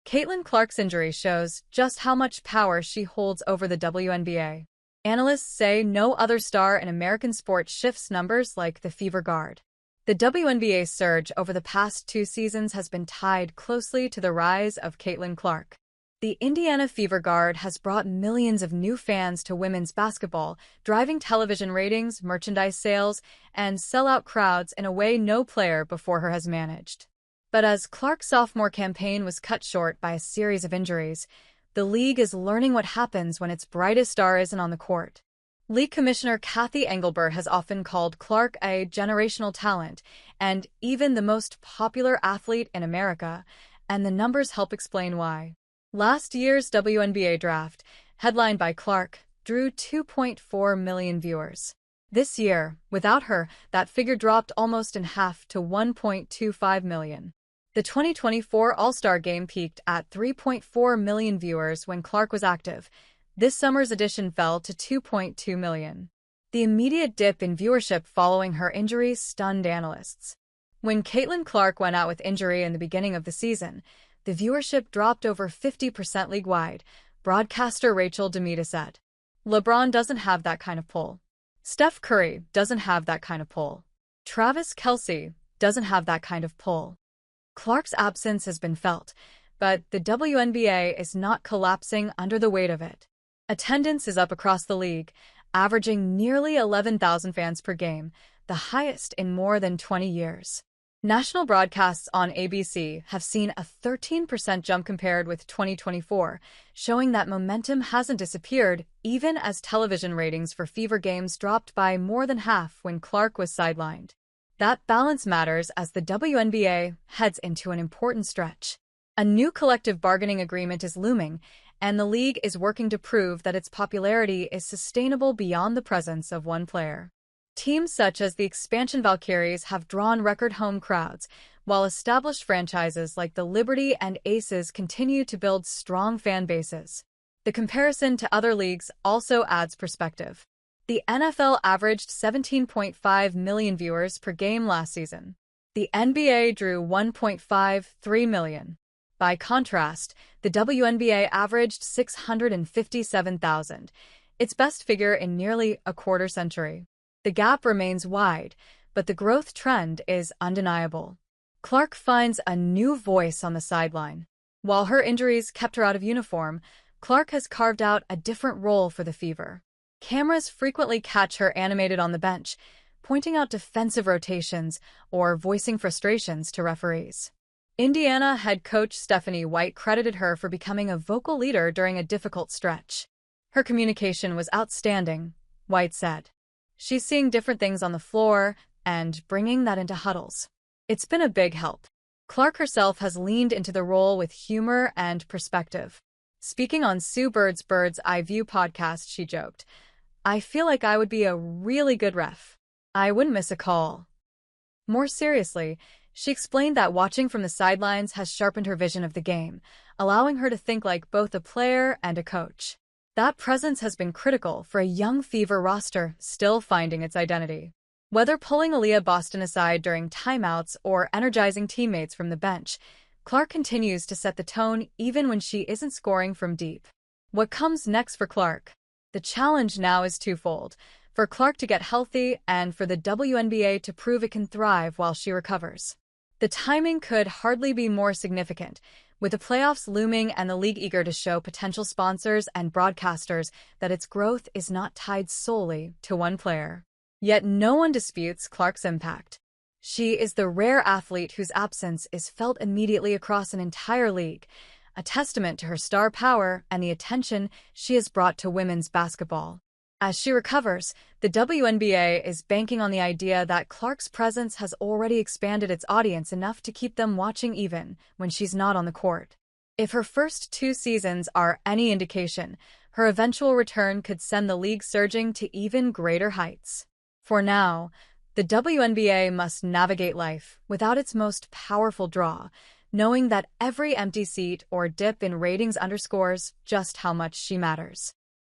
Caitlin Clark's injury shows just how much power she holds over the WNBA. Analysts say no other star in American sports shifts numbers like the Fever Guard. The WNBA's surge over the past 2 seasons has been tied closely to the rise of Caitlin Clark. The Indiana Fever Guard has brought millions of new fans to women's basketball, driving television ratings, merchandise sales, and sellout crowds in a way no player before her has managed. But as Clark's sophomore campaign was cut short by a series of injuries, the league is learning what happens when its brightest star isn't on the court. League Commissioner Kathy Engelbert has often called Clark a generational talent and even the most popular athlete in America, and the numbers help explain why. Last year's WNBA draft, headlined by Clark, drew 2.4 million viewers. This year, without her, that figure dropped almost in half to 1.25 million. The 2024 All-Star Game peaked at 3.4 million viewers when Clark was active. This summer's edition fell to 2.2 million. The immediate dip in viewership following her injury stunned analysts. When Caitlin Clark went out with injury in the beginning of the season, the viewership dropped over 50% league-wide, broadcaster Rachel Demita said. LeBron doesn't have that kind of pull. Steph Curry doesn't have that kind of pull. Travis Kelce doesn't have that kind of pull. Clark's absence has been felt, but the WNBA is not collapsing under the weight of it. Attendance is up across the league, averaging nearly 11,000 fans per game, the highest in more than 20 years. National broadcasts on ABC have seen a 13% jump compared with 2024, showing that momentum hasn't disappeared even as television ratings for Fever games dropped by more than half when Clark was sidelined. That balance matters as the WNBA heads into an important stretch. A new collective bargaining agreement is looming, and the league is working to prove that its popularity is sustainable beyond the presence of one player. Teams such as the expansion Valkyries have drawn record home crowds, while established franchises like the Liberty and Aces continue to build strong fan bases. The comparison to other leagues also adds perspective. The NFL averaged 17.5 million viewers per game last season. The NBA drew 1.53 million. By contrast, the WNBA averaged 657,000, its best figure in nearly a quarter century. The gap remains wide, but the growth trend is undeniable. Clark finds a new voice on the sideline. While her injuries kept her out of uniform, Clark has carved out a different role for the Fever. Cameras frequently catch her animated on the bench, pointing out defensive rotations or voicing frustrations to referees. Indiana head coach Stephanie White credited her for becoming a vocal leader during a difficult stretch. Her communication was outstanding, White said. She's seeing different things on the floor and bringing that into huddles. It's been a big help. Clark herself has leaned into the role with humor and perspective. Speaking on Sue Bird's Bird's Eye View podcast, she joked, "I feel like I would be a really good ref. I wouldn't miss a call." More seriously, she explained that watching from the sidelines has sharpened her vision of the game, allowing her to think like both a player and a coach. That presence has been critical for a young Fever roster still finding its identity. Whether pulling Aaliyah Boston aside during timeouts or energizing teammates from the bench, Clark continues to set the tone even when she isn't scoring from deep. What comes next for Clark? The challenge now is twofold: for Clark to get healthy and for the WNBA to prove it can thrive while she recovers. The timing could hardly be more significant, with the playoffs looming and the league eager to show potential sponsors and broadcasters that its growth is not tied solely to one player. Yet no one disputes Clark's impact. She is the rare athlete whose absence is felt immediately across an entire league, a testament to her star power and the attention she has brought to women's basketball. As she recovers, the WNBA is banking on the idea that Clark's presence has already expanded its audience enough to keep them watching even when she's not on the court. If her first 2 seasons are any indication, her eventual return could send the league surging to even greater heights. For now, the WNBA must navigate life without its most powerful draw, knowing that every empty seat or dip in ratings underscores just how much she matters.